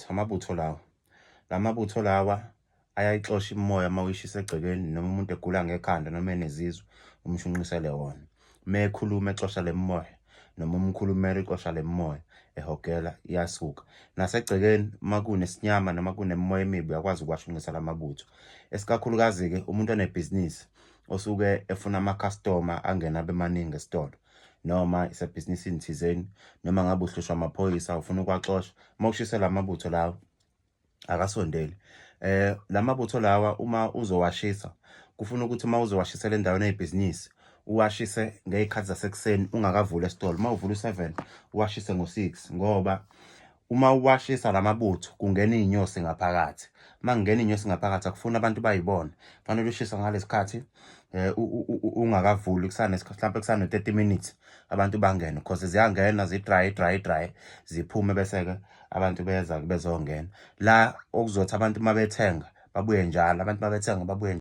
Amabutho lawa. Lamabutho lawa ayayixosha imimoya uma uyishisa egcekeni, noma umuntu egula ngekhanda noma enezizwe, umshunqisele wona. Mekhuluma exosha le mimoya, noma umkhulumela exosha le mimoya, ehogela iyasuka. Nasegcekeni uma kunesinyama noma kunemimoya emibi uyakwazi ukuwashunqisa lamabutho. Esikakhulukazi-ke umuntu onebhizinisi osuke efuna ama-customer angena bemaningi esitolo, noma isebhizinisini thizeni, noma ngabe uhlushwa amaphoyisa ufuna ukwaxosha, uma ushisela amabutho lawa akasondeli. Lamabutho lawa uma uzowashisa, kufuna ukuthi uma uzowashisela endaweni yebhizinisi uwashise ngey'khathi zasekuseni ungakavuli esitolo. Uma uvula u-7 uwashise ngo-6, ngoba uma uwashisa lamabutho kungena iy'nyosi ngaphakathi. Uma kungena iy'nyosi ngaphakathi akufuni abantu bayibone. Kufanele ushisa ngalesikhathi ungakavuli mhlampe kusano-30 minutes abantu bangene, because ziyangena zi-dry ziphume bese-ke abantu beza bezongena la okuzothi abantu uma bethenga babuye njalo, abantu uma bethenga babuye